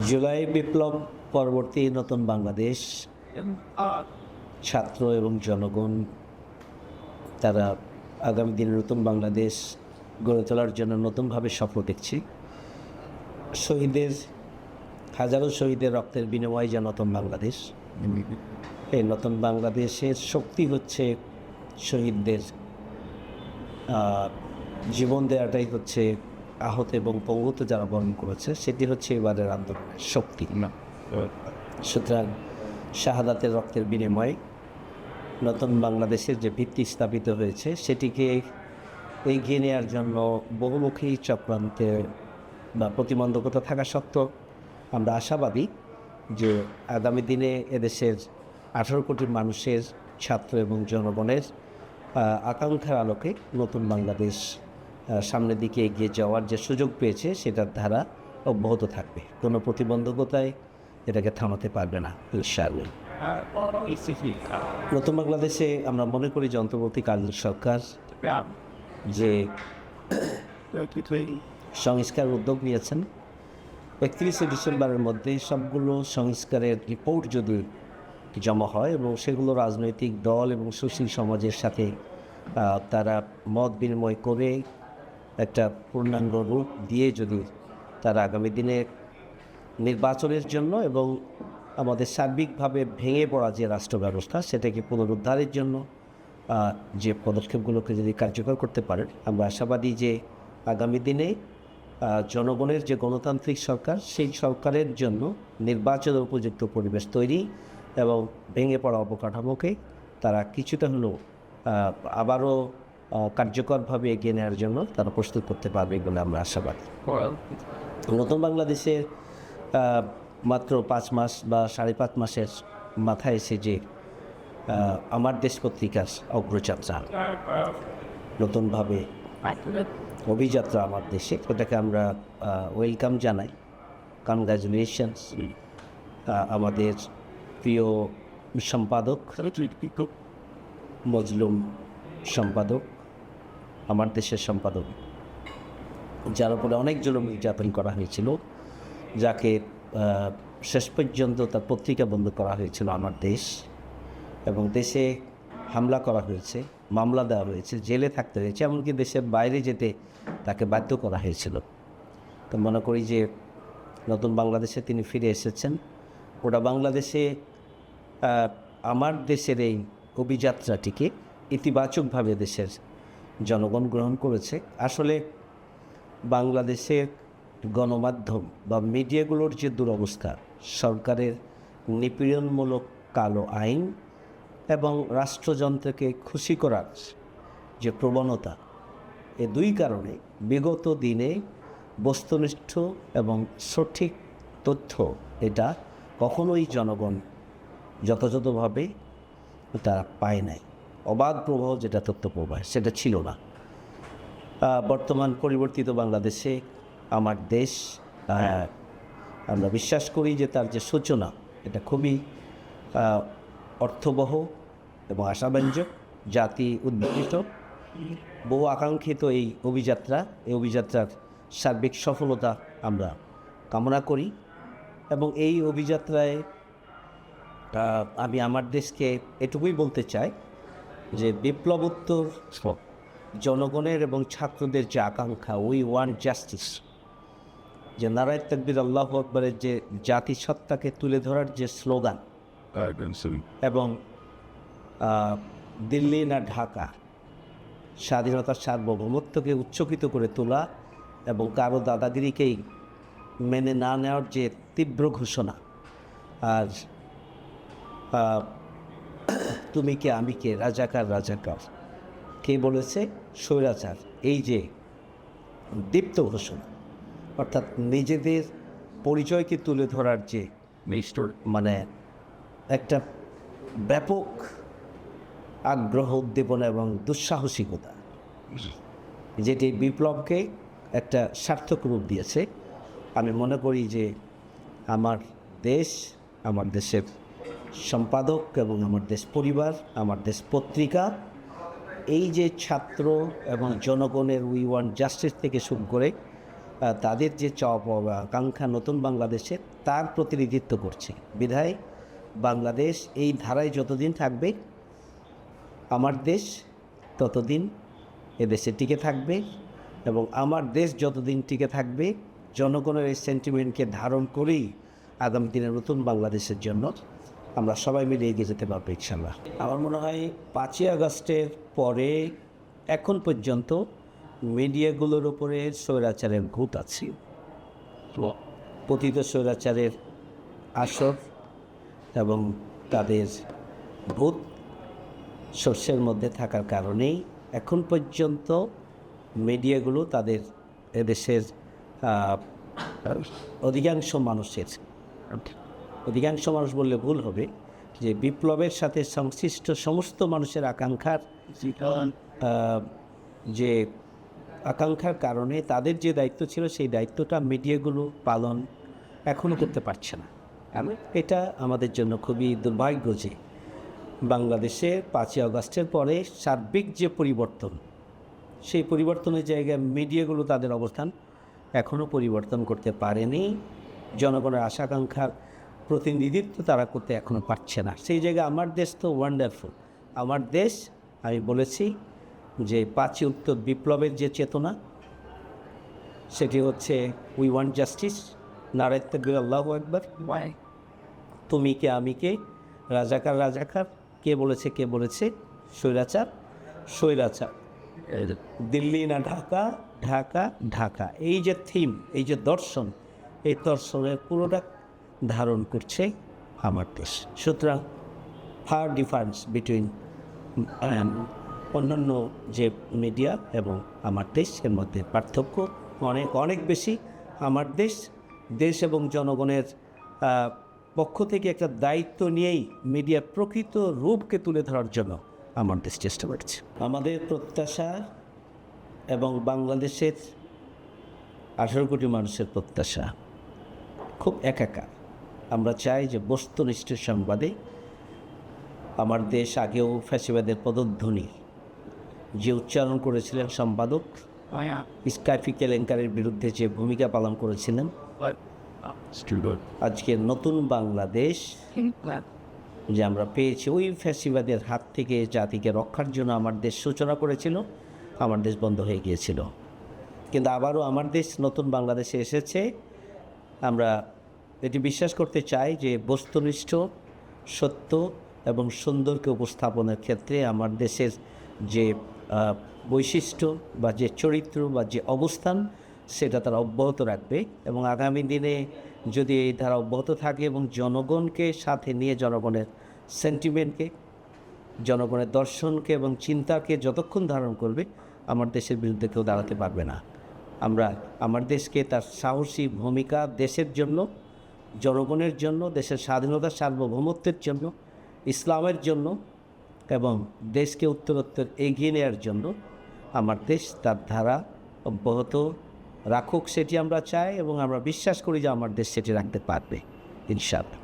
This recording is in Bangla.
জুলাই বিপ্লব পরবর্তী নতুন বাংলাদেশ ছাত্র এবং জনগণ তারা আগামী দিনে নতুন বাংলাদেশ গড়ে তোলার জন্য নতুনভাবে স্বপ্ন দেখছি। হাজারো শহীদের রক্তের বিনিময়ে যে নতুন বাংলাদেশ, এই নতুন বাংলাদেশের শক্তি হচ্ছে শহীদদের জীবন দেওয়াটাই হচ্ছে আহত এবং পঙ্গুত্ব যারা বরণ করেছে, সেটি হচ্ছে এবারের আন্দোলনের শক্তি। সুতরাং শাহাদাতের রক্তের বিনিময়ে নতুন বাংলাদেশের যে ভিত্তি স্থাপিত হয়েছে সেটিকে এগিয়ে নেওয়ার জন্য বহুমুখী চক্রান্তে বা প্রতিবন্ধকতা থাকা সত্ত্বেও আমরা আশাবাদী যে আগামী দিনে এদেশের 18 কোটি মানুষের, ছাত্র এবং জনগণের আকাঙ্ক্ষার আলোকে নতুন বাংলাদেশ সামনের দিকে এগিয়ে যাওয়ার যে সুযোগ পেয়েছে সেটার ধারা অব্যাহত থাকবে। কোনো প্রতিবন্ধকতায় এটাকে থামাতে পারবে না ইনশাআল্লাহ। নতুন বাংলাদেশে আমরা মনে করি যে অন্তর্বর্তীকালীন সরকার যে সংস্কার উদ্যোগ নিয়েছেন, 31শে ডিসেম্বরের মধ্যে সবগুলো সংস্কারের রিপোর্ট যদি জমা হয় এবং সেগুলো রাজনৈতিক দল এবং সুশীল সমাজের সাথে তারা মত বিনিময় করে একটা পূর্ণাঙ্গ রূপ দিয়ে যদি তারা আগামী দিনে নির্বাচনের জন্য এবং আমাদের সার্বিকভাবে ভেঙে পড়া যে রাষ্ট্র ব্যবস্থা সেটাকে পুনরুদ্ধারের জন্য যে পদক্ষেপগুলোকে যদি কার্যকর করতে পারেন, আমরা আশাবাদী যে আগামী দিনে জনগণের যে গণতান্ত্রিক সরকার, সেই সরকারের জন্য নির্বাচনের উপযুক্ত পরিবেশ তৈরি এবং ভেঙে পড়া অবকাঠামোকে তারা কিছুটা হলেও আবারও কার্যকরভাবে এগিয়ে নেওয়ার জন্য তারা প্রস্তুত করতে পারবে বলে আমরা আশাবাদী। নতুন বাংলাদেশের মাত্র 5 মাস বা 5.5 মাসের মাথায় এসে যে আমার দেশ পত্রিকার অগ্রযাত্রা, নতুনভাবে অভিযাত্রা আমার দেশে, ওটাকে আমরা ওয়েলকাম জানাই। কনগ্রাচুলেশনস আমাদের প্রিয় সম্পাদক মজলুম সম্পাদক, আমার দেশের সম্পাদক, যার উপরে অনেক জুলুম নির্যাতন করা হয়েছিল, যাকে শেষ পর্যন্ত তার পত্রিকা বন্ধ করা হয়েছিল আমার দেশ, এবং দেশে হামলা করা হয়েছে, মামলা দেওয়া হয়েছে, জেলে থাকতে হয়েছে, এমনকি দেশের বাইরে যেতে তাকে বাধ্য করা হয়েছিল। তো মনে করি যে নতুন বাংলাদেশে তিনি ফিরে এসেছেন। ওটা বাংলাদেশে আমার দেশের এই অভিযাত্রাটিকে ইতিবাচকভাবে দেশের জনগণ গ্রহণ করেছে। আসলে বাংলাদেশের গণমাধ্যম বা মিডিয়াগুলোর যে দুরবস্থা, সরকারের নিপীড়নমূলক কালো আইন এবং রাষ্ট্রযন্ত্রকে খুশি করার যে প্রবণতা, এ দুই কারণে বিগত দিনে বস্তুনিষ্ঠ এবং সঠিক তথ্য এটা কখনোই জনগণ যথাযথভাবে তারা পায় নাই। অবাধ প্রবাহ যেটা তথ্য প্রবাহ, সেটা ছিল না। বর্তমান পরিবর্তিত বাংলাদেশে আমার দেশ, আমরা বিশ্বাস করি যে তার যে সূচনা এটা খুবই অর্থবহ এবং আশাব্যঞ্জক, জাতি উদ্বেলিত, বহু আকাঙ্ক্ষিত এই অভিযাত্রার সার্বিক সফলতা আমরা কামনা করি। এবং এই অভিযাত্রায় আমি আমার দেশকে এটুকুই বলতে চাই যে বিপ্লবোত্তর জনগণের এবং ছাত্রদের যে আকাঙ্ক্ষা, উই ওয়ান্ট জাস্টিস, যে নারায়ে তাকবীর আল্লাহু আকবরের যে জাতিসত্তাকে তুলে ধরার যে স্লোগান, এবং দিল্লি না ঢাকা, স্বাধীনতার সার্বভৌমত্বকে উচ্চকিত করে তোলা এবং কারো দাদাগিরিকেই মেনে না নেওয়ার যে তীব্র ঘোষণা, আর তুমি কে আমি কে, রাজাকার কে বলেছে স্বৈরাচার, এই যে দীপ্ত ঘোষণা, অর্থাৎ নিজেদের পরিচয়কে তুলে ধরার যে মানে একটা ব্যাপক আগ্রহ, উদ্দীপনা এবং দুঃসাহসিকতা, যেটি বিপ্লবকে একটা সার্থক রূপ দিয়েছে। আমি মনে করি যে আমার দেশ, আমার দেশের সম্পাদক এবং আমার দেশ পরিবার, আমার দেশ পত্রিকা, এই যে ছাত্র এবং জনগণের উই ওয়ান্ট জাস্টিস থেকে শুরু করে তাদের যে আকাঙ্ক্ষা নতুন বাংলাদেশে তার প্রতিনিধিত্ব করছে। বিধায় বাংলাদেশ এই ধারায় যতদিন থাকবে, আমার দেশ ততদিন এদেশে টিকে থাকবে, এবং আমার দেশ যতদিন টিকে থাকবে জনগণের এই সেন্টিমেন্টকে ধারণ করেই আগামী দিনের নতুন বাংলাদেশের জন্য আমরা সবাই মিলে এগিয়ে যেতে পারবো ইনশাল্লাহ। আমার মনে হয় 5ই আগস্টের পরে এখন পর্যন্ত মিডিয়াগুলোর উপরে স্বৈরাচারের ভূত আছে। পতিত স্বৈরাচারের আসর এবং তাদের ভূত শস্যের মধ্যে থাকার কারণেই এখন পর্যন্ত মিডিয়াগুলো তাদের এদেশের অধিকাংশ মানুষ বললে ভুল হবে, যে বিপ্লবের সাথে সংশ্লিষ্ট সমস্ত মানুষের যে আকাঙ্ক্ষার কারণে তাদের যে দায়িত্ব ছিল সেই দায়িত্বটা মিডিয়াগুলো পালন এখনও করতে পারছে না। এটা আমাদের জন্য খুবই দুর্ভাগ্য যে বাংলাদেশে 5ই আগস্টের পরে সার্বিক যে পরিবর্তন, সেই পরিবর্তনের জায়গায় মিডিয়াগুলো তাদের অবস্থান এখনও পরিবর্তন করতে পারেনি। জনগণের আশাকাঙ্ক্ষার প্রতিনিধিত্ব তারা করতে এখনও পারছে না। সেই জায়গায় আমার দেশ তো ওয়ান্ডারফুল। আমার দেশ, আমি বলেছি যে 5ই উত্তর বিপ্লবের যে চেতনা, সেটি হচ্ছে উই ওয়ান্ট জাস্টিস, নারায়ে তাকবীর, আল্লাহু আকবার, তুমি কে আমি কে, রাজাকার, কে বলেছে স্বৈরাচার, দিল্লি না ঢাকা। এই যে থিম, এই যে দর্শন, এই দর্শনের পুরোটা ধারণ করছে আমার দেশ। সুতরাং ফার ডিফারেন্স বিটুইন অন্যান্য যে মিডিয়া এবং আমার দেশের মধ্যে পার্থক্য অনেক বেশি। আমার দেশ এবং জনগণের পক্ষ থেকে একটা দায়িত্ব নিয়েই মিডিয়ার প্রকৃত রূপকে তুলে ধরার জন্য আমার দেশ চেষ্টা করছে। আমাদের প্রত্যাশা এবং বাংলাদেশের 18 কোটি মানুষের প্রত্যাশা খুব একাকার। আমরা চাই যে বস্তুনিষ্ঠ সংবাদে আমার দেশ আগেও ফ্যাসিবাদের পদধ্বনি যে উচ্চারণ করেছিলেন সম্পাদক, স্কাইফি কেলেঙ্কারির বিরুদ্ধে যে ভূমিকা পালন করেছিলেন, আজকে নতুন বাংলাদেশ যে আমরা পেয়েছি, ওই ফ্যাসিবাদের হাত থেকে জাতিকে রক্ষার জন্য আমার দেশ সূচনা করেছিল, আমার দেশ বন্ধ হয়ে গিয়েছিল। কিন্তু আবারও আমার দেশ নতুন বাংলাদেশে এসেছে। আমরা এটি বিশ্বাস করতে চাই যে বস্তুনিষ্ঠ, সত্য এবং সুন্দরকে উপস্থাপনের ক্ষেত্রে আমার দেশের যে বৈশিষ্ট্য বা যে চরিত্র বা যে অবস্থান, সেটা তারা অব্যাহত রাখবে। এবং আগামী দিনে যদি এই ধারা অব্যাহত থাকে এবং জনগণকে সাথে নিয়ে জনগণের সেন্টিমেন্টকে, জনগণের দর্শনকে এবং চিন্তাকে যতক্ষণ ধারণ করবে, আমার দেশের বিরুদ্ধে কেউ দাঁড়াতে পারবে না। আমরা আমার দেশকে তার সাহসী ভূমিকা, দেশের জন্য, জনগণের জন্য, দেশের স্বাধীনতা সার্বভৌমত্বের জন্য, ইসলামের জন্য এবং দেশকে উত্তরোত্তর এগিয়ে নেওয়ার জন্য আমার দেশ তার ধারা অব্যাহত রাখুক, সেটি আমরা চাই এবং আমরা বিশ্বাস করি যে আমার দেশ সেটি রাখতে পারবে ইনশাআল্লাহ।